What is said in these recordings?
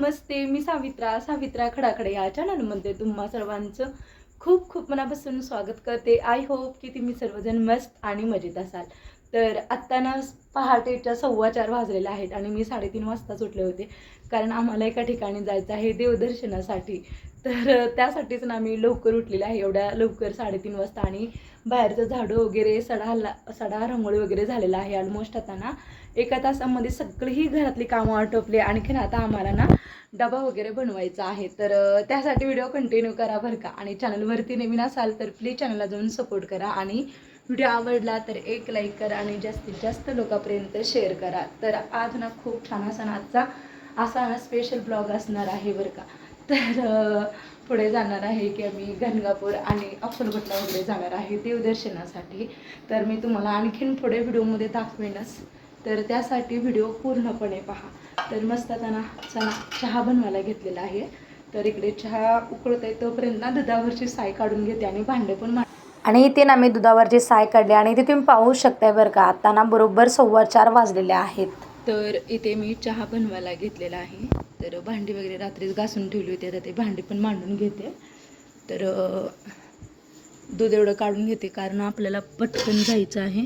नमस्ते, मी सावित्रा खडाखडे या चॅनलमध्ये तुम्हा सर्वांचं खूप खूप मनापासून स्वागत करते. आय होप की तुम्ही सर्वजण मस्त आणि मजेत असाल. तर आत्ता ना पहाटेच्या 4:15 वाजलेले आहेत आणि मी 3:30 वाजताच उठले होते, कारण आम्हाला एका ठिकाणी जायचं आहे देवदर्शनासाठी. तर त्यासाठीच ना मी लवकर उठलेले आहे, एवढ्या लवकर 3:30 वाजता. आणि बाहेरचं झाडं वगैरे सडा रांगोळी वगैरे झालेला आहे ऑलमोस्ट. आता ना एका तासामध्ये सगळी घरातली कामं आटोपली आणि आता आम्हाला ना डबा वगैरे बनवायचा आहे. तर त्यासाठी व्हिडिओ कंटिन्यू करा बरं का. आणि चॅनलवरती नवीन असाल तर प्लीज चॅनलला जाऊन सपोर्ट करा आणि व्हिडिओ आवडला तर एक लाईक करा आणि जास्तीत जास्त लोकांपर्यंत शेअर करा. तर आज ना खूप छान असा ना स्पेशल ब्लॉग असणार आहे बरं का. तर पुढे जाणार आहे की आम्ही गणगापूर आणि अक्कलकोटला वगैरे जाणार आहे देवदर्शनासाठी. तर मी तुम्हाला आणखीन पुढे व्हिडिओमध्ये दाखवेनच, तर त्यासाठी व्हिडिओ पूर्णपणे पहा. तर मस्त आता चला चहा बनवायला घेतलेला आहे. तर इकडे चहा उकळत आहे तोपर्यंत ना दुधावरची साय काढून घेते आणि भांडे पण आणि इथे ना मी दुधावरची साय काढली आणि इथे तुम्ही पाहू शकताय बरं का. आता ना बरोबर 4:15 वाजलेले आहेत. तर इथे मी चहा बनवायला घेतलेला आहे. तर भांडी वगैरे रात्रीच घासून ठेवली होती, आता ते भांडी पण मांडून घेते. तर दूध एवढं काढून घेते कारण आपल्याला पटकन जायचं आहे.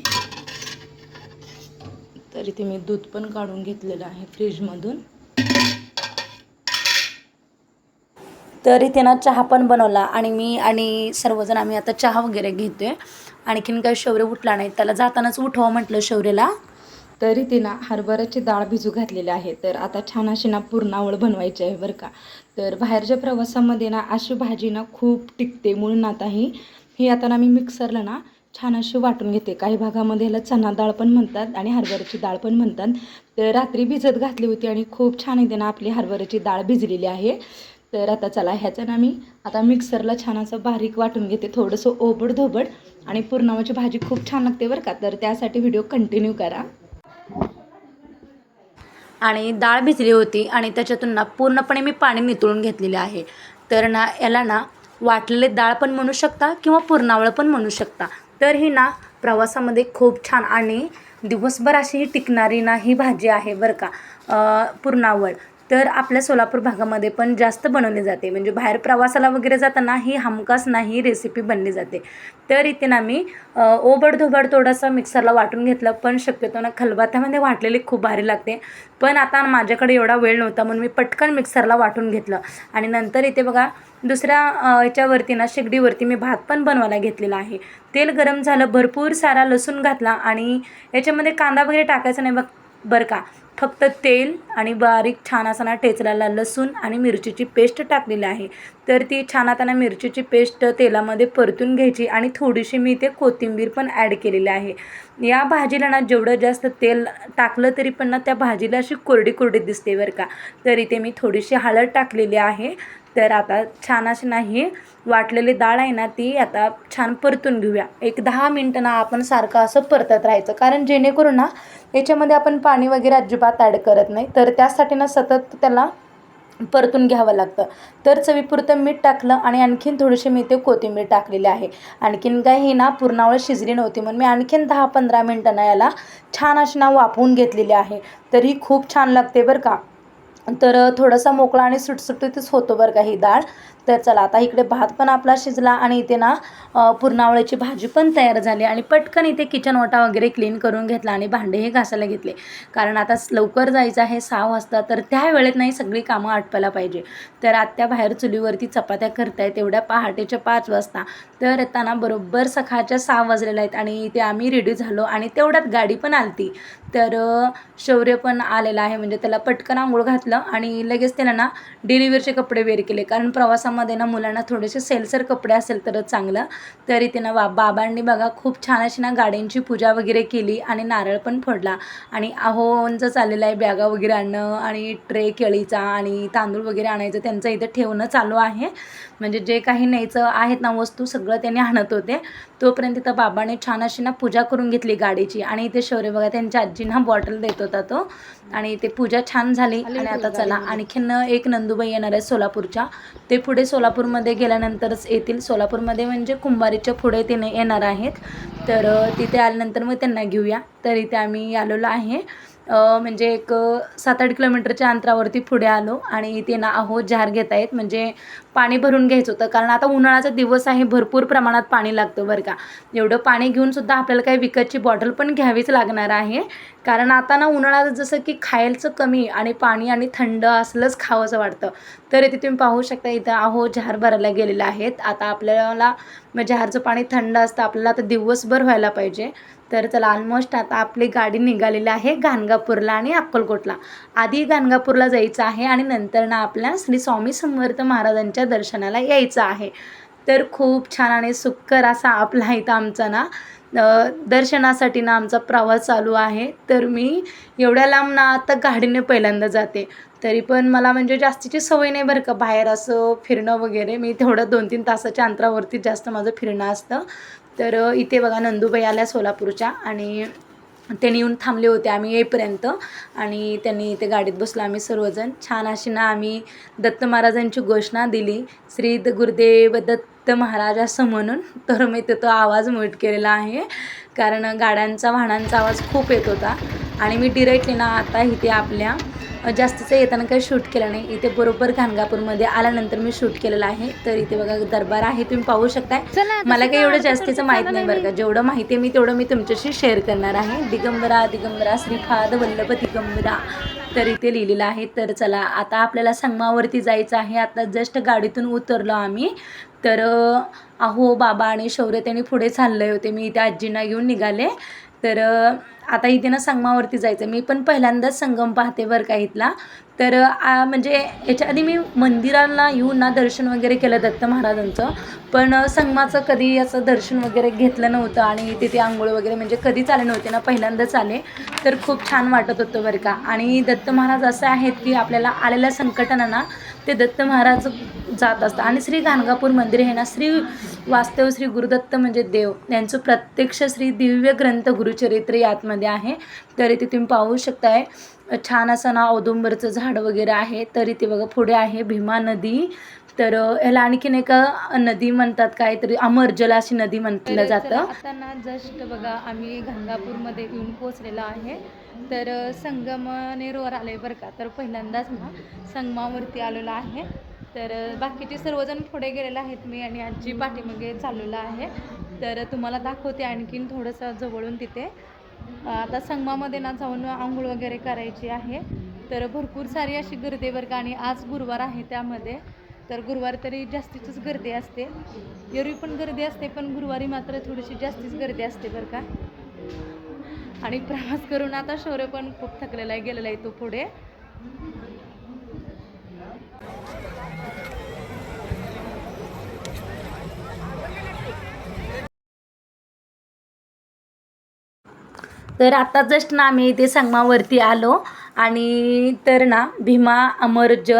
तर इथे मी दूध पण काढून घेतलेलं आहे फ्रीजमधून. तर इथे ना चहा पण बनवला आणि मी आणि सर्वजण आम्ही आता चहा वगैरे घेतोय. आणखीन काही शौर्य उठला नाही, त्याला जातानाच उठवा म्हटलं शौर्यला. तर इथे ना हरभऱ्याची डाळ भिजू घातलेली आहे. तर आता छान अशी ना पुरणावळ बनवायची आहे बरं का. तर बाहेरच्या प्रवासामध्ये ना अशी भाजी ना खूप टिकते, म्हणून आता ही आता ना मी मिक्सरला ना छान अशी वाटून घेते. काही भागामध्ये ह्याला चना डाळ पण म्हणतात आणि हरभऱ्याची डाळ पण म्हणतात. तर रात्री भिजत घातली होती आणि खूप छान इथे ना आपली हरभऱ्याची डाळ भिजलेली आहे. तर आता चला ह्याचं ना मी आता मिक्सरला छान असं बारीक वाटून घेते, थोडंसं ओबड धोबड. आणि पुरणाची भाजी खूप छान लागते बरं का. तर त्यासाठी व्हिडिओ कंटिन्यू करा. आणि डाळ भिजली होती आणि त्याच्यातून ना पूर्णपणे मी पाणी नितळून घेतलेले आहे. तर ना याला ना वाटलेले डाळ पण म्हणू शकता किंवा पुरणावळ पण म्हणू शकता. तर ही ना प्रवासामध्ये खूप छान आणि दिवसभर अशी ही टिकणारी ना ही भाजी आहे बरं का. पुरणावळ तर आपल्या सोलापूर भागामध्ये पण जास्त बनवली जाते, म्हणजे बाहेर प्रवासाला वगैरे जाताना ही हमखास नाही रेसिपी बनली जाते. तर इथे ना मी ओबडधोबड थोडंसं मिक्सरला वाटून घेतलं, पण शक्यतो ना खलबत्त्यामध्ये वाटलेली खूप भारी लागते. पण आता माझ्याकडे एवढा वेळ नव्हता म्हणून मी पटकन मिक्सरला वाटून घेतलं. आणि नंतर इथे बघा दुसऱ्या याच्यावरती ना शेगडीवरती मी भात पण बनवायला घेतलेला आहे. तेल गरम झालं, भरपूर सारा लसूण घातला आणि याच्यामध्ये कांदा वगैरे टाकायचा नाही बरं का. फक्त तेल आणि बारीक छान असा ना ठेचलेला लसूण आणि मिरचीची पेस्ट टाकलेली आहे. तर ती छान आता ना मिरचीची पेस्ट तेलामध्ये परतून घ्यायची आणि थोडीशी मी इथे कोथिंबीर पण ॲड केलेली आहे. या भाजीला ना जेवढं जास्त तेल टाकलं तरी पण ना त्या भाजीला अशी कोरडी कोरडी दिसते बरं का. तर इथे मी थोडीशी हळद टाकलेली आहे. तर आता छान अशी नाही वाटलेली डाळ आहे ना ती आता छान परतून घेऊया. एक 10 मिनटं ना आपण सारखं असं परतत राहायचं, कारण जेणेकरून ना याच्यामध्ये आपण पाणी वगैरे अजिबात ॲड करत नाही. तर त्यासाठी ना सतत त्याला परतून घ्यावं लागतं. तर चवीपुरतं मीठ टाकलं आणि आणखीन थोडीशी मी ते कोथिंबीर टाकलेली आहे. आणखीन काय ही ना पुरणावळ शिजली नव्हती म्हणून मी आणखीन 10-15 मिनटांना याला छान अशी ना वाफवून घेतलेली आहे. तर ही खूप छान लागते बरं का. तर थोडासा मोकळा आणि सुटसुटीतच होतो बरं का ही डाळ. तर चला आता इकडे भात पण आपला शिजला आणि इथे ना पुरणावळ्याची भाजी पण तयार झाली. आणि पटकन इथे किचन ओटा वगैरे क्लीन करून घेतला आणि भांडेही घासायला घेतले, कारण आता लवकर जायचं आहे 6 वाजता. तर त्या वेळेत नाही सगळी कामं आटपायला पाहिजे. तर आत्या बाहेर चुलीवरती चपात्या करतायत एवढ्या पहाटेच्या 5 वाजता. तर येताना बरोबर सकाळच्या 6 वाजलेल्या आहेत आणि इथे आम्ही रेडी झालो आणि तेवढ्यात गाडी पण आलती. तर शौर्य पण आलेला आहे, म्हणजे त्याला पटकन आंघोळ घातलं आणि लगेच त्याला ना डिलिव्हरीचे कपडे वेअर केले, कारण प्रवासामध्ये ना मुलांना थोडेसे सेलसर कपडे असेल तरच चांगलं. तर इथे ना बाबांनी बघा खूप छान अशी ना गाड्यांची पूजा वगैरे केली आणि नारळ पण फोडला. आणि आहोंचं चाललेलं आहे बॅगा वगैरे आणणं आणि ट्रे केळीचा आणि तांदूळ वगैरे आणायचं त्यांचं इथे ठेवणं चालू आहे. म्हणजे जे काही न्यायचं आहेत ना वस्तू सगळं त्यांनी आणत होते. तोपर्यंत तर बाबाने छान अशी ना पूजा करून घेतली गाडीची. आणि इथे शौर्य बघा त्यांच्या आजींना बॉटल देत होता तो. आणि ते पूजा छान झाली. आणि आता चला आणखीन एक नंदूबाई येणार आहे सोलापूरच्या, ते पुढे सोलापूरमध्ये गेल्यानंतरच येतील. सोलापूरमध्ये म्हणजे कुंभारीच्या पुढे ते येणार आहेत. तर तिथे आल्यानंतर मग त्यांना घेऊया. तर इथे आम्ही आलेलो आहे. म्हणजे एक 7-8 किलोमीटरच्या अंतरावरती पुढे आलो आणि इथे ना अहो जार घेत आहेत, म्हणजे पाणी भरून घ्यायचं होतं. कारण आता उन्हाळ्याचा दिवस आहे, भरपूर प्रमाणात पाणी लागतं बरं का. एवढं पाणी घेऊनसुद्धा आपल्याला काही विकतची बॉटल पण घ्यावीच लागणार आहे. कारण आता ना उन्हाळ्यात जसं की खायचं कमी आणि पाणी आणि थंड असलंच खावंसं वाटतं. तर इथे तुम्ही पाहू शकता, इथं अहो जार भरायला गेलेले आहेत. आता आपल्याला जहारचं पाणी थंड असतं, आपल्याला आता दिवसभर व्हायला पाहिजे. तर चला, ऑलमोस्ट आता आपली गाडी निघालेली आहे गाणगापूरला आणि अक्कलकोटला. आधी गाणगापूरला जायचं आहे आणि नंतर ना आपल्या श्री स्वामी समर्थ महाराजांच्या दर्शनाला यायचं आहे. तर खूप छान आणि सुखकर असा आपला इथं आमचा ना दर्शनासाठी ना आमचा प्रवास चालू आहे. तर मी एवढ्या लांब ना आता गाडीने पहिल्यांदा जाते. तरी पण मला म्हणजे जास्तीची सवय नाही बरं का बाहेर असं फिरणं वगैरे. मी तेवढं 2-3 तासाच्या अंतरावरती जास्त माझं फिरणं असतं. तर इथे बघा नंदूबाई आल्या सोलापूरच्या आणि त्यांनी येऊन थांबले होते आम्ही येईपर्यंत आणि त्यांनी इथे गाडीत बसलो आम्ही सर्वजण. छान अशी ना आम्ही दत्त महाराजांची घोषणा दिली, श्री गुरुदेव दत्त महाराज असं म्हणून. तर मी तो आवाज म्यूट केलेला आहे कारण गाड्यांचा वाहनांचा आवाज खूप येत होता. आणि मी डिरेक्टली ना आता इथे आपल्या जास्तीचं येताना काही शूट केलं नाही. इथे बरोबर गाणगापूरमध्ये आल्यानंतर मी शूट केलेलं आहे. तर इथे बघा दरबार आहे, तुम्ही पाहू शकताय. मला काही एवढं जास्तीचं माहीत नाही बरं का. जेवढं माहिती आहे तेवढं मी तुमच्याशी शेअर करणार आहे. दिगंबरा दिगंबरा श्रीपाद वल्लभ दिगंबरा, तर इथे लिहिलेलं आहे. तर चला, आता आपल्याला संगमावरती जायचं आहे. आता जस्ट गाडीतून उतरलो आम्ही. तर अहो बाबा आणि शौर्य त्यांनी पुढे चालले होते, मी इथे आजींना घेऊन निघाले. तर आता इथे ना संगमावरती जायचं. मी पण पहिल्यांदाच संगम पाहते बरं का इथला. तर म्हणजे याच्या आधी मी मंदिराला येऊन ना दर्शन वगैरे केलं दत्त महाराजांचं, पण संगमाचं कधी असं दर्शन वगैरे घेतलं नव्हतं आणि तिथे आंघोळ वगैरे म्हणजे कधीच आले नव्हते ना, पहिल्यांदाच आले. तर खूप छान वाटत होतं बरं का. आणि दत्त महाराज असे आहेत की आपल्याला आलेल्या संकटांना ना ते दत्त महाराज जात असतात. आणि श्री गाणगापूर मंदिर हे ना श्री वास्तव श्री गुरुदत्त म्हणजे देव यांचं प्रत्यक्ष श्री दिव्य ग्रंथ गुरुचरित्र यातमध्ये आहे. तर इथे तुम्ही पाहू शकताय छान असं ना औदुंबरचं झाड वगैरे आहे. तर इथे बघा पुढे आहे भीमा नदी. तर याला आणखीन एका नदी म्हणतात, काहीतरी अमरजल अशी नदी म्हटलं जातं. आता ना जस्ट बघा आम्ही गाणगापूरमध्ये येऊन पोचलेलो आहे. तर संगमनेरवर आले बरं का. तर पहिल्यांदाच ना संगमावरती आलेलो आहे. तर बाकीचे सर्वजण पुढे गेलेले आहेत, मी आणि आजी पाठीमागे चाललेलं आहे. तर तुम्हाला दाखवते आणखीन थोडंसं जवळून तिथे. आता संगमामध्ये ना जाऊन आंघोळ वगैरे करायची आहे. तर भरपूर सारी अशी गर्दी बरं का. आणि आज गुरुवार आहे त्यामध्ये, तर गुरुवार तरी जास्तीचीच गर्दी असते. एरवी पण गर्दी असते, पण गुरुवारी मात्र थोडीशी जास्तीच गर्दी असते बरं का. आणि प्रवास करून आता शौर्य पण खूप थकलेला आहे, गेलेला आहे तो पुढे. तर आता जस्ट ना आम्ही इथे संगमावरती आलो आणि तर ना भीमा अमरज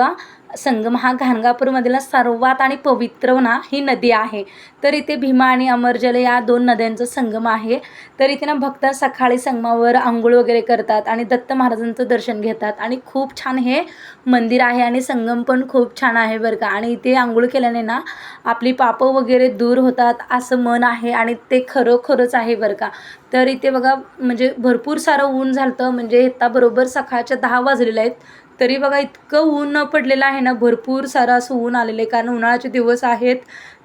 संगम हा गाणगापूरमधील सर्वात आणि पवित्र ना ही नदी आहे. तर इथे भीमा आणि अमरजल या 2 नद्यांचा संगम आहे. तर इथे ना भक्त सकाळी संगमावर आंघोळ वगैरे करतात आणि दत्त महाराजांचं दर्शन घेतात. आणि खूप छान हे मंदिर आहे आणि संगम पण खूप छान आहे बरं का. आणि इथे आंघोळ केल्याने ना आपली पापं वगैरे दूर होतात असं मन आहे आणि ते खरोखरच आहे बरं का. तर इथे बघा म्हणजे भरपूर सारं ऊन झालं, म्हणजे आता बरोबर सकाळच्या 10 वाजलेले आहेत. तरी बघा इतकं ऊन पडलेलं आहे ना, भरपूर सारं असं ऊन आलेलं आहे. कारण उन्हाळ्याचे दिवस आहेत,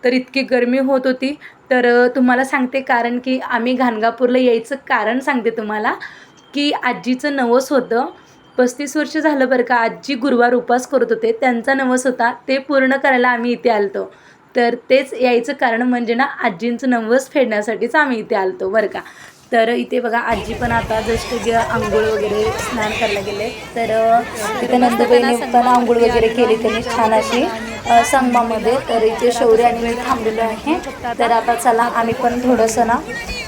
तर इतकी गरमी होत होती. तर तुम्हाला सांगते, कारण की आम्ही गाणगापूरला यायचं कारण सांगते तुम्हाला, की आजीचं नवस होतं. 35 वर्ष झालं बरं का. आजी गुरुवार उपवास करत होते, त्यांचा नवस होता, ते पूर्ण करायला आम्ही इथे आलतो. तर तेच यायचं कारण म्हणजे ना आजींचं नवस फेडण्यासाठीच आम्ही इथे आलतो बरं का. तर इथे बघा आजी पण आता जस्ट आंघोळ वगैरे स्नान करायला गेले. तर तिथे नंदबाईने पण आंघोळ वगैरे केली त्यांनी छान अशी संगमामध्ये. तर इथे शौर्य आणि मी थांबलेलो आहे. तर आता चला आम्ही पण थोडंसं ना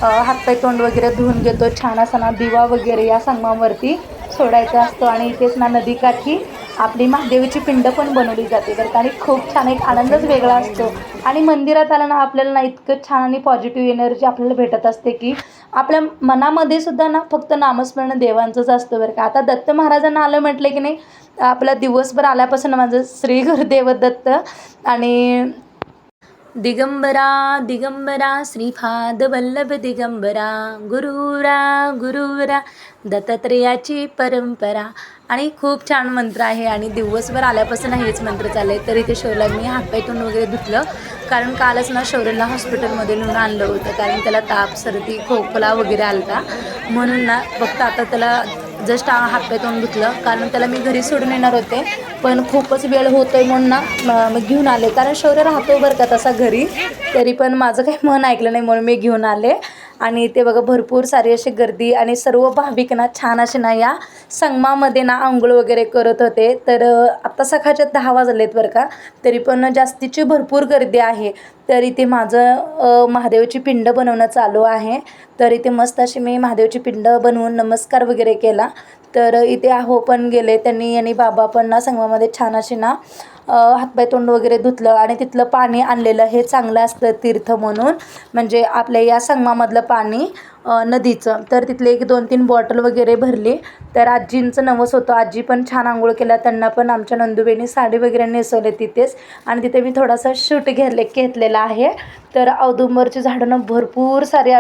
हातपाय तोंड वगैरे धुवून घेतो. छान असा ना दिवा वगैरे या संगमावरती सोडायचा असतो. आणि इथेच ना नदीकाठी आपली महादेवीची पिंड पण बनवली जाते बरं. आणि खूप छान एक आनंदच वेगळा असतो. आणि मंदिरात आला ना आपल्याला ना इतकं छान आणि पॉझिटिव्ह एनर्जी आपल्याला भेटत असते की आपल्या मनामध्ये सुद्धा ना फक्त नामस्मरण देवांचंच असतं बरं का. आता दत्त महाराजांना आलं म्हटलं की नाही, आपला दिवसभर आल्यापासून माझं श्री गुरुदेव दत्त आणि दिगंबरा दिगंबरा श्रीपाद वल्लभ दिगंबरा गुरुरा गुरुरा दत्तात्रेयाची परंपरा. आणि खूप छान मंत्र आहे आणि दिवसभर आल्यापासून हेच मंत्र चालले आहे. तर इथे शौर्यला मी हातपाय तोंड वगैरे धुतलं, कारण कालच ना शौर्यला हॉस्पिटलमध्ये नेऊन आणलं होतं, कारण त्याला ताप सर्दी खोकला वगैरे आला म्हणून ना फक्त आता त्याला जस्ट हातपाय तोंड धुतलं, कारण त्याला मी घरी सोडून येणार होते पण खूपच वेळ होतोय म्हणून ना मी घेऊन आले, कारण शौर्य राहतो बरं का तसा घरी, तरी पण माझं काही मन ऐकलं नाही म्हणून मी घेऊन आले. आणि ते बघा भरपूर सारी अशी गर्दी आणि सर्व भाविक ना छान असे ना या संगमामध्ये ना आंघोळ वगैरे करत होते. तर आत्ता सकाळचे 10 वाजलेत बरं का, तरी पण जास्तीची भरपूर गर्दी आहे. तर इथे माझं महादेवाची पिंड बनवणं चालू आहे. तर इथे मस्त अशी मी महादेवाची पिंड बनवून नमस्कार वगैरे केला. तर इथे आहो पण गेले त्यांनी आणि बाबा पण ना संगमामध्ये छान अशी ना हातपाय तोंड वगैरे धुतलं आणि तिथलं पाणी आणलेलं हे चांगलं असतं तीर्थ म्हणून, म्हणजे आपल्या या संगमामधलं पाणी नदीचं. तर तिथले 1-2-3 बॉटल वगैरे भरली. तर आजींचं नवस होतं, आजी पण छान आंघोळ केला, त्यांना पण आमच्या नंदुबाईंनी साडी वगैरे नेसवले तिथेच. आणि तिथे मी थोडासा शूट घेतलेला आहे. तर औदुंबरची झाडं ना भरपूर सारी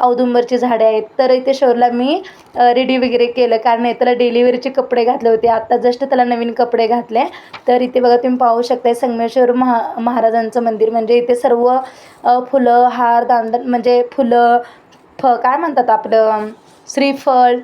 औदुंबरची झाडे आहेत. तर इथे शौर्यला मी रेडी वगैरे केलं, कारण त्याला डिलिव्हरीचे कपडे घातले होते, आत्ता जस्ट त्याला नवीन कपडे घातले. तर इथे बघा तुम्ही पाहू शकताय संगमेश्वर महाराजांचं मंदिर, म्हणजे इथे सर्व फुलं हार दांडन म्हणजे फुलं काय म्हणतात आपलं श्रीफळ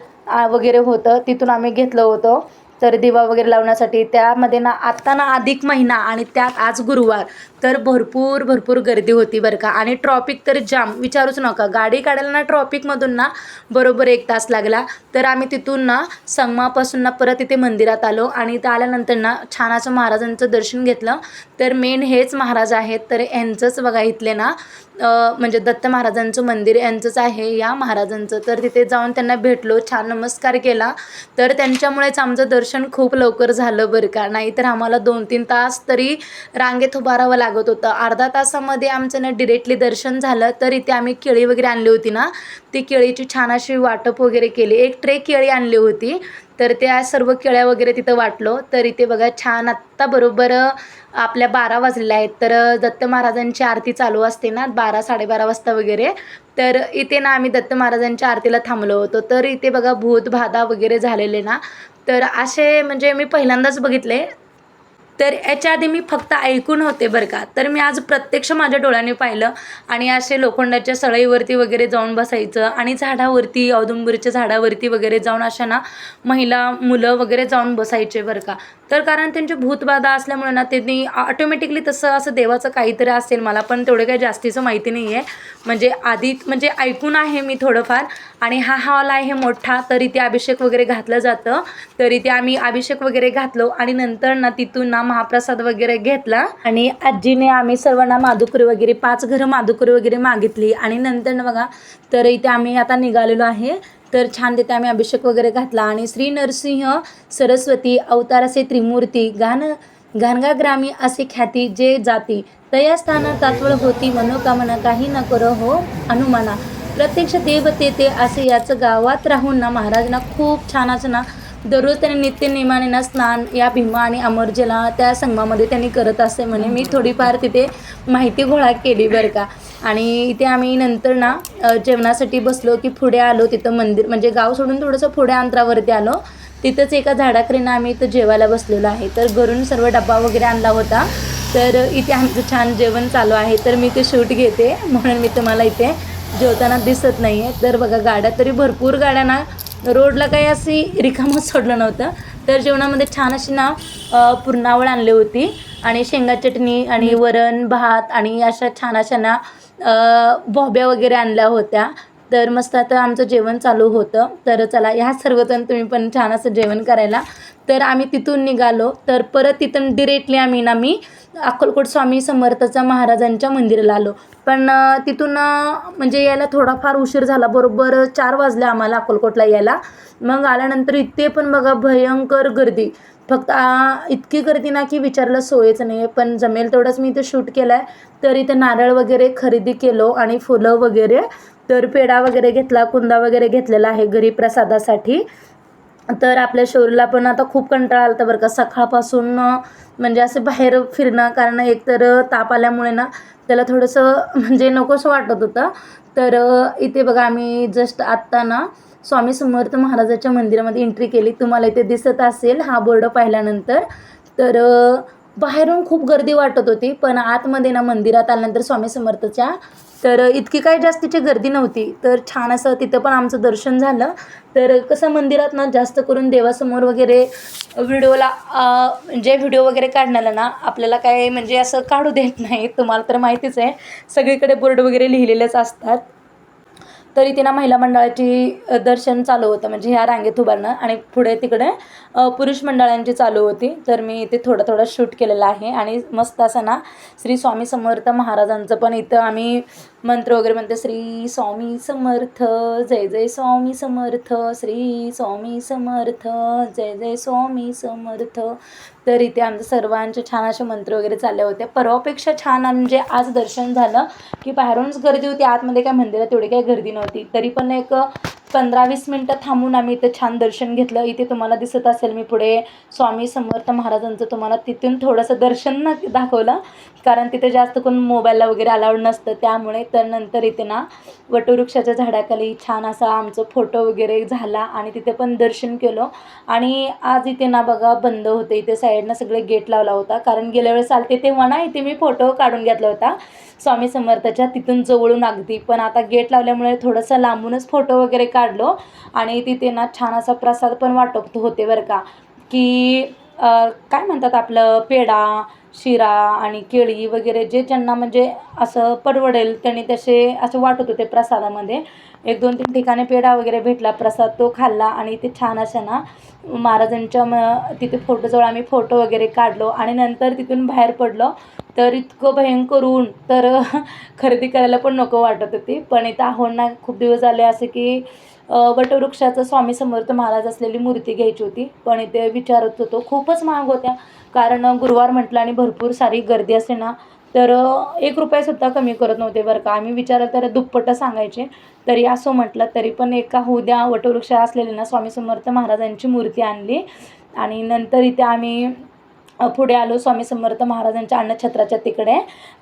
वगैरे होतं, तिथून आम्ही घेतलं होतं. तर दिवा वगैरे लावण्यासाठी त्यामध्ये ना आत्ता ना अधिक महिना आणि त्यात आज गुरुवार, तर भरपूर गर्दी होती बरं का. आणि ट्रॉफिक तर जाम विचारूच नका, गाडी काढायला ना ट्रॉफिकमधून ना बरोबर 1 तास लागला. तर आम्ही तिथून ना संगमापासून ना परत इथे मंदिरात आलो आणि इथं आल्यानंतर ना छान असं महाराजांचं दर्शन घेतलं. तर मेन हेच महाराज आहेत, तर यांचंच बघा इथले ना म्हणजे दत्त महाराजांचं मंदिर यांचंच आहे या महाराजांचं. तर तिथे जाऊन त्यांना भेटलो, छान नमस्कार केला. तर त्यांच्यामुळेच आमचं दर्शन खूप लवकर झालं बरं का, नाहीतर आम्हाला 2-3 तास तरी रांगेत उभारावं लागत होतं. अर्धा तासामध्ये आमचं ना डिरेक्टली दर्शन झालं. तर इथे आम्ही केळी वगैरे आणली होती ना, ती केळीची छान अशी वाटप वगैरे केली, 1 ट्रे केळी आणली होती. तर त्या सर्व केळ्या वगैरे तिथं वाटलो. तर इथे बघा छान आत्ता बरोबर आपल्या 12 वाजलेल्या आहेत. तर दत्त महाराजांची आरती चालू असते ना 12-12:30 वाजता वगैरे. तर इथे ना आम्ही दत्त महाराजांच्या आरतीला थांबलो होतो. तर इथे बघा भूत बाधा वगैरे झालेले ना, तर असे म्हणजे मी पहिल्यांदाच बघितले. तर याच्या आधी मी फक्त ऐकून होते बरं का, तर मी आज प्रत्यक्ष माझ्या डोळ्याने पाहिलं. आणि असे लोखंडाच्या सळईवरती वगैरे जाऊन बसायचं आणि झाडावरती औदुंबरच्या झाडावरती वगैरे जाऊन अशा ना महिला मुलं वगैरे जाऊन बसायचे बरं का. तर कारण त्यांची भूतबाधा असल्यामुळे ना त्यांनी ऑटोमॅटिकली तसं असं देवाचं काहीतरी असेल, मला पण तेवढं काही जास्तीचं माहिती नाही आहे, म्हणजे आधी म्हणजे ऐकून आहे मी थोडंफार. आणि हा हॉल आहे मोठा, तर इथे अभिषेक वगैरे घातलं जातं. तर इथे आम्ही अभिषेक वगैरे घातलो आणि नंतर ना तिथून ना महाप्रसाद वगैरे घेतला. आणि आजीने आम्ही सर्वांना माधुकरी वगैरे 5 घरं माधुकरी वगैरे मागितली. आणि नंतर ना बघा, तर इथे आम्ही आता निघालेलो आहे. तर छान तिथे आम्ही अभिषेक वगैरे घातला. आणि श्री नरसिंह सरस्वती अवताराचे त्रिमूर्ती घाणगा ग्रामी असे ख्याती जे जाती तया स्थाना तात्वळ होती मनोकामना काही न कर हो अनुमाना प्रत्यक्ष देव ते असे याचं गावात राहून ना महाराजांना खूप छान असं ना दररोज त्यांनी नित्यनेमाने ना स्नान या भीमा आणि अमरजेला त्या संगमामध्ये त्यांनी करत असते म्हणे. मी थोडीफार तिथे माहिती गोळा केली बरं का. आणि इथे आम्ही नंतर ना जेवणासाठी बसलो की पुढे आलो, तिथं मंदिर म्हणजे गाव सोडून थोडंसं पुढे अंतरावरती आलो. तिथंच एका झाडाखाली ना आम्ही इथं जेवायला बसलेलो आहे. तर घरून सर्व डब्बा वगैरे आणला होता. तर इथे आमचं छान जेवण चालू आहे. तर मी ते शूट घेते म्हणून मी तुम्हाला इथे जेवताना दिसत नाही आहे. तर बघा गाड्या तरी भरपूर गाड्या ना, रोडला काही अशी रिकामच सोडलं नव्हतं. तर जेवणामध्ये छान अशी ना पुरणावळ आणली होती आणि शेंगा चटणी आणि वरण भात आणि अशा छान अशा ना बॉब्या वगैरे आणल्या होत्या. तर मस्त आता आमचं जेवण चालू होतं. तर चला ह्या सर्वजण तुम्ही पण छान असं जेवण करायला. तर आम्ही तिथून निघालो. तर परत तिथून डिरेक्टली आम्ही अक्कलकोट स्वामी समर्थाचा महाराजांच्या मंदिराला आलो. पण तिथून म्हणजे यायला थोडाफार उशीर झाला, बरोबर 4 वाजले आम्हाला अक्कलकोटला यायला. मग आल्यानंतर इथे पण बघा भयंकर गर्दी, फक्त इतकी गर्दी ना की विचारायला सोयच नाही आहे. पण जमेल तेवढंच मी इथे शूट केलं आहे. तर इथे नारळ वगैरे खरेदी केलो आणि फुलं वगैरे. तर पेढा वगैरे घेतला, कुंदा वगैरे घेतलेला आहे घरी प्रसादासाठी. तर आपल्या शौर्यला पण आता खूप कंटाळा आला होता बरं का सकाळपासून, म्हणजे असं बाहेर फिरणं, कारण एकतर ताप आल्यामुळे ना त्याला थोडंसं म्हणजे नकोसं वाटत होतं. तर इथे बघा आम्ही जस्ट आत्ता ना स्वामी समर्थ महाराजाच्या मंदिरामध्ये एंट्री केली. तुम्हाला इथे दिसत असेल हा बोर्ड पाहिल्यानंतर. तर बाहेरून खूप गर्दी वाटत होती, पण आतमध्ये ना मंदिरात आल्यानंतर स्वामी समर्थच्या तर इतकी काही जास्तीची गर्दी नव्हती. तर छान असं तिथं पण आमचं दर्शन झालं. तर कसं मंदिरात ना जास्त करून देवासमोर वगैरे व्हिडिओला जे व्हिडिओ वगैरे काढण्याला ना आपल्याला काय म्हणजे असं काढू देत नाही. तुम्हाला तर माहितीच आहे, सगळीकडे बोर्ड वगैरे लिहिलेलेच असतात. तर इथे ना महिला मंडळाची दर्शन चालू होतं, म्हणजे ह्या रांगेत उभारणं, आणि पुढे तिकडे पुरुष मंडळांची चालू होती. तर मी इथे थोडं थोडं शूट केलेलं आहे. आणि मस्त असं ना श्री स्वामी समर्थ महाराजांचं पण इथं आम्ही मंत्र वगैरे म्हणते, श्री स्वामी समर्थ, जय जय स्वामी समर्थ, श्री स्वामी समर्थ, जय जय स्वामी समर्थ. तर इथे आमचं सर्वांचे छान असे मंत्र वगैरे चालले होते. परवापेक्षा छान म्हणजे आज दर्शन झालं, की बाहेरूनच गर्दी होती, आतमध्ये काय मंदिरात तेवढी काही गर्दी नव्हती. तरी पण एक 15-20 मिनटं थांबून आम्ही इथं छान दर्शन घेतलं. इथे तुम्हाला दिसत असेल मी पुढे स्वामी समर्थ महाराजांचं तुम्हाला तिथून थोडंसं दर्शन दाखवलं, कारण तिथे जास्त कोण मोबाईलला वगैरे अलाउड नसतं त्यामुळे. तर नंतर इथे ना वटवृक्षाच्या झाडाखाली छान असा आमचं फोटो वगैरे झाला आणि तिथे पण दर्शन केलं. आणि आज इथे ना बघा बंद होते, इथे साईडनं सगळे गेट लावला होता, कारण गेल्या वेळेस आलते तेव्हा ना इथे मी फोटो काढून घेतला होता स्वामी समर्थाच्या तिथून जवळून अगदी. पण आता गेट लावल्यामुळे थोडंसं लांबूनच फोटो वगैरे काढलो. आणि तिथे ना छान असा प्रसाद पण वाटप होते बरं का, की काय म्हणतात आपलं पेढा, शिरा आणि केळी वगैरे जे ज्यांना म्हणजे असं परवडेल त्यांनी तसे असं वाटत होते प्रसादामध्ये. 1-2-3 ठिकाणी पेढा वगैरे भेटला, प्रसाद तो खाल्ला. आणि ते छान असं ना महाराजांच्या तिथे फोटोजवळ आम्ही फोटो वगैरे काढलो आणि नंतर तिथून बाहेर पडलो. तर इतकं भयंकर ऊन, तर खरेदी करायला पण नको वाटत होती. पण इथं आहोत ना खूप दिवस झाले असे की वटवृक्षाचं स्वामी समर्थ महाराज असलेली मूर्ती घ्यायची होती, पण इथे विचारत होतो, खूपच महाग होत्या. कारण गुरुवार म्हटलं आणि भरपूर सारी गर्दी असते ना, तर 1 रुपयासुद्धा कमी करत नव्हते बरं का. आम्ही विचारलं तर दुप्पटं सांगायचे. तरी असं म्हटलं तरी पण एका होऊ द्या, वटवृक्ष असलेली ना स्वामी समर्थ महाराजांची मूर्ती आणली. आणि नंतर इथे आम्ही पुढे आलो स्वामी समर्थ महाराजांच्या अन्नछत्राच्या तिकडे.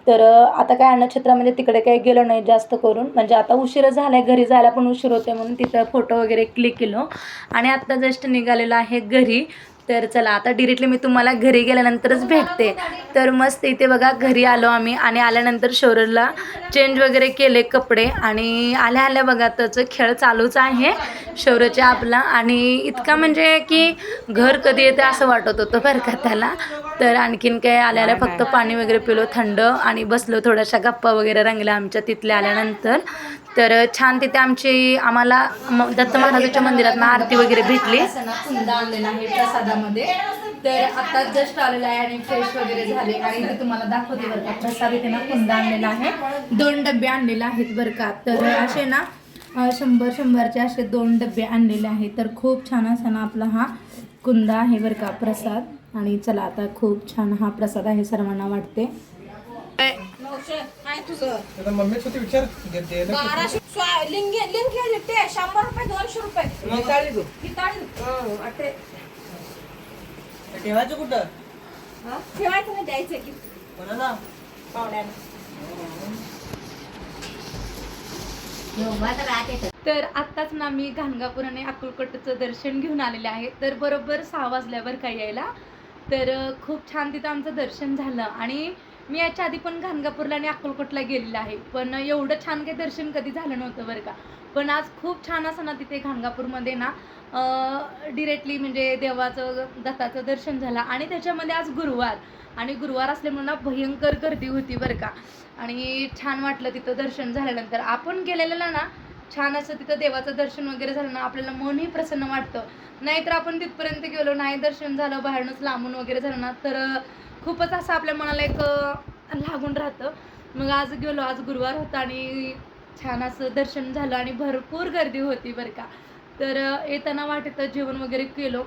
तर आता काय अन्नछत्रामध्ये तिकडे काही गेलो नाही जास्त करून, म्हणजे आता उशीर झाला आहे, घरी जायला पण उशीर होते म्हणून तिथं फोटो वगैरे क्लिक केलो. आणि आत्ता जस्ट निघालेलो आहे घरी. तर चला आता डिरेक्टली मी तुम्हाला घरी गेल्यानंतरच भेटते. तर मस्त इथे बघा घरी आलो आम्ही, आणि आल्यानंतर शौर्यला चेंज वगैरे केले कपडे, आणि आल्या आल्या बघा त्याचं खेळ चालूच आहे शौर्यच्या आपला. आणि इतका म्हणजे की घर कधी येते असं वाटत होतं बरं का त्याला. तर आणखीन काय आल्या आल्या फक्त पाणी वगैरे पिलो थंड, आणि बसलो, थोड्याशा गप्पा वगैरे रंगल्या आमच्या तिथल्या आल्यानंतर. तर छान तिथे आम्हाला दत्त महाराजाच्या मंदिरात ना आरती वगैरे भेटली. कुंदा आणलेला आहे प्रसादामध्ये. तर आता जस्ट आलेला आहे आणि फ्रेश वगैरे झाले, आणि इथे तुम्हाला दाखवते बरं का प्रसाद. इथे ना कुंदा आणलेला आहे, 2 डबे आणलेले आहेत बरं का. तर असे ना 100-100चे असे 2 डबे आणलेले आहेत. तर खूप छान असा ना आपला हा कुंदा आहे बरं का प्रसाद. आणि चला आता खूप छान हा प्रसाद आहे, सर्वांना वाटते. मम्मीच होती विचार 100 रुपये 200 रुपये ठेवायचं कुठं ठेवायचं नाही, द्यायचं की कोणाला पाहुण्याला. तर आत्ताच ना मी गाणगापूर आणि अक्कलकोटचं दर्शन घेऊन आलेले आहे. तर बरोबर 6 वाजल्यावर काय यायला. तर खूप छान तिथं आमचं दर्शन झालं. आणि मी याच्या आधी पण गाणगापूरला आणि अक्कलकोटला गेलेलं आहे, पण एवढं छान काही दर्शन कधी झालं नव्हतं बरं का. पण आज खूप छान असं ना तिथे गाणगापूरमध्ये ना डिरेक्टली म्हणजे देवाचं दत्ताचं दर्शन झालं. आणि त्याच्यामध्ये आज गुरुवार, आणि गुरुवार असल्यामुळे ना भयंकर गर्दी होती बरं का. आणि छान वाटलं तिथं दर्शन झाल्यानंतर. आपण गेलेलं ना छान असं तिथं देवाचं दर्शन वगैरे झालं ना आपल्याला मनही प्रसन्न वाटतं. नाहीतर आपण तिथपर्यंत गेलो नाही, दर्शन झालं बाहेरूनच लांबून वगैरे झालं ना, तर खूपच असं आपल्या मनाला एक लागून राहतं. मग आज गेलो, आज गुरुवार होता आणि छान असं दर्शन झालं आणि भरपूर गर्दी होती बरं का. तर येताना वाटेत जेवण वगैरे केलं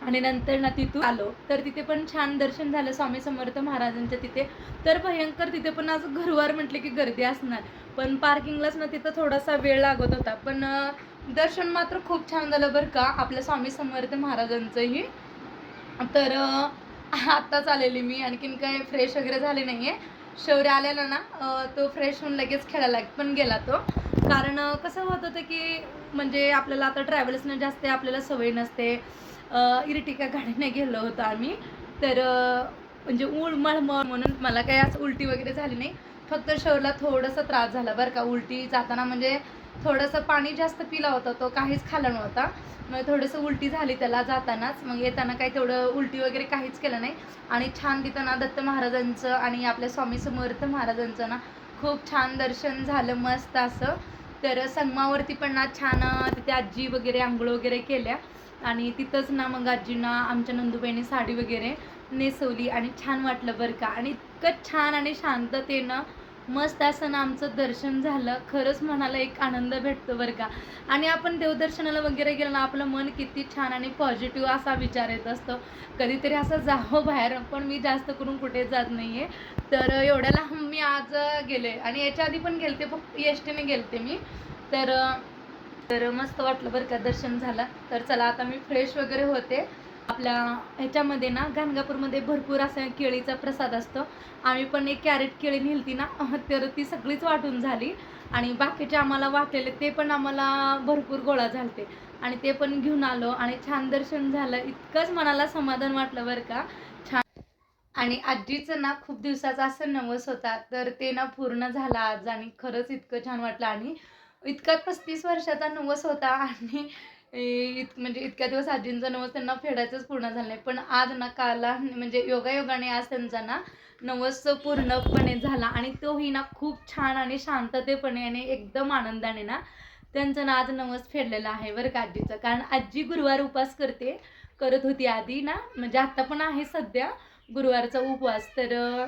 आणि नंतर ना तिथून आलो. तर तिथे पण छान दर्शन झालं स्वामी समर्थ महाराजांच्या तिथे. तर भयंकर तिथे पण आज गुरुवार म्हटले की गर्दी असणार, पण पार्किंगलाच ना तिथं थोडासा वेळ लागत होता. पण दर्शन मात्र खूप छान झालं बरं का आपल्या स्वामी समर्थ महाराजांचंही. तर आत्ताच आलेली मी, आणखीन काय फ्रेश वगैरे झाले नाही आहे. शौर्य आलेला ना तो फ्रेश होऊन लगेच खेळायला पण गेला तो. कारण कसं होत होतं की म्हणजे आपल्याला आता ट्रॅव्हल्सनं जास्त आपल्याला सवय नसते. इर्टिका गाडीने गेलो होतो आम्ही. तर म्हणजे मळमळ म्हणून मला काही असं उलटी वगैरे झाली नाही. फक्त शौर्यला थोडंसं त्रास झाला बरं का उलटी जाताना. म्हणजे थोडंसं पाणी जास्त पिला होता तो, काहीच खाल्ला नव्हता. मग थोडंसं उलटी झाली त्याला जातानाच. मग येताना काही तेवढं उलटी वगैरे काहीच केलं नाही. आणि छान तिथं ना दत्त महाराजांचं आणि आपल्या स्वामी समर्थ महाराजांचं ना खूप छान दर्शन झालं मस्त असं. तर संगमावरती पण ना छान तिथे आजी वगैरे आंघोळ वगैरे केल्या. आणि तिथंच ना मग आजींना आमच्या नंदूबाईंनी साडी वगैरे नेसवली आणि छान वाटलं बरं का. आणि इतकं छान आणि शांततेनं मस्त असं ना आमचं दर्शन झालं. खरंच मनाला एक आनंद भेटतो बरं का. आणि आपण देवदर्शनाला वगैरे गेलं ना आपलं मन किती छान आणि पॉझिटिव्ह असा विचार येत असतो. कधीतरी असं जावं बाहेर, पण मी जास्त करून कुठे जात नाही आहे. तर एवढ्या लांब मी आज गेले आणि याच्या आधी पण गेलते, फक्त एसटीने गेलते मी. तर मस्त वाटलं बरं का, दर्शन झालं. तर चला आता मी फ्रेश वगैरे होते. आपल्या ह्याच्यामध्ये ना गाणगापूरमध्ये भरपूर असा केळीचा प्रसाद असतो. आम्ही पण एक कॅरेट केळी नेलती ना तर ती सगळीच वाटून झाली. आणि बाकीचे आम्हाला वाटलेले ते पण आम्हाला भरपूर गोळा झालते आणि ते पण घेऊन आलो आणि छान दर्शन झालं. इतकंच मनाला समाधान वाटलं बरं का. छान. आणि आजीचं ना खूप दिवसाचा असं नवस होता, तर ते ना पूर्ण झाला आज. आणि खरंच इतकं छान वाटलं. आणि इतका 35 वर्षाचा नवस होता आणि म्हणजे इतक्या दिवस आजींचा नवस त्यांना फेडायचंच पूर्ण झालं नाही. पण आज ना काला म्हणजे योगायोगाने आज त्यांचा ना नवस पूर्णपणे झाला. आणि तोही ना खूप छान आणि शांततेपणे आणि एकदम आनंदाने ना त्यांचं ना आज नवस फेडलेला आहे बरं का आजीचं. कारण आजी गुरुवार उपवास करत होती आधी ना, म्हणजे आत्ता पण आहे सध्या गुरुवारचा उपवास. तर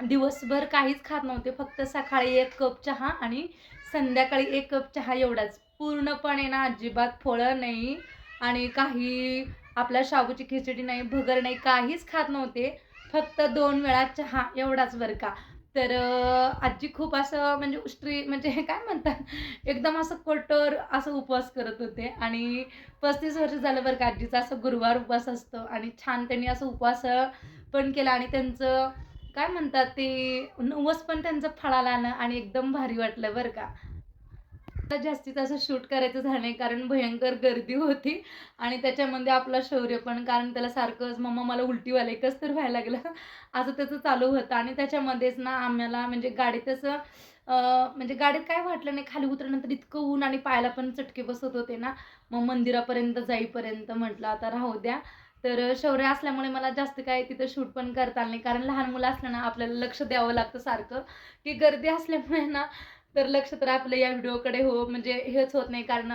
दिवसभर काहीच खात नव्हते, फक्त सकाळी 1 कप चहा आणि संध्याकाळी 1 कप चहा एवढाच. पूर्णपणे ना अजिबात फळं नाही आणि काही आपल्या शाबूची खिचडी नाही, भगर नाही, काहीच खात नव्हते. फक्त 2 वेळा चहा एवढाच बरं का. तर आजी खूप असं म्हणजे म्हणजे काय म्हणतात एकदम असं कठोर असं उपवास करत होते. आणि 35 वर्ष झालं बरं का आजीचा असं गुरुवार उपवास असतो. आणि छान त्यांनी असं उपवास पण केला आणि त्यांचं काय म्हणतात ते नवस पण त्यांचं फळाला आलं आणि एकदम भारी वाटलं बरं का. मला जास्तीत असं शूट करायचं झालं नाही, कारण भयंकर गर्दी होती. आणि त्याच्यामध्ये आपला शौर्य पण, कारण त्याला सारखंच मम्मा मला उलटी व्हायला एकच तर व्हायला लागलं असं त्याचं चालू होतं. आणि त्याच्यामध्येच ना आम्हाला म्हणजे गाडीत असं म्हणजे गाडीत काय वाटलं नाही, खाली उतरल्यानंतर इतकं ऊन आणि पायाला पण चटके बसत होते ना. मग मंदिरापर्यंत जाईपर्यंत म्हटलं आता राहू द्या. तर शौर्य असल्यामुळे मला जास्त काय तिथं शूट पण करता आलं नाही, कारण लहान मुलं असलं ना आपल्याला लक्ष द्यावं लागतं सारखं. की गर्दी असल्यामुळे ना तर लक्ष तर आपलं या व्हिडिओकडे म्हणजे हेच होत नाही. कारण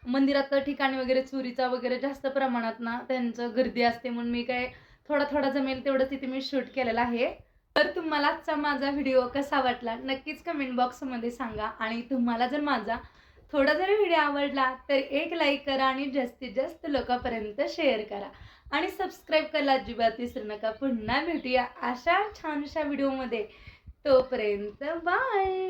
मंदिरात ठिकाणी वगैरे चोरीचा वगैरे जास्त प्रमाणात ना त्यांचं गर्दी असते, म्हणून मी काय थोडा जमेल तेवढं तिथे मी शूट केलेलं आहे. तर तुम्हाला आजचा माझा व्हिडिओ कसा वाटला नक्कीच कमेंट बॉक्समध्ये सांगा. आणि तुम्हाला जर माझा थोडा जरी व्हिडिओ आवडला तर एक लाईक करा आणि जास्तीत जास्त लोकांपर्यंत शेअर करा. आणि सबस्क्राईब करायला अजिबात विसरू नका. पुन्हा भेटूया अशा छानशा व्हिडिओमध्ये. तोपर्यंत बाय.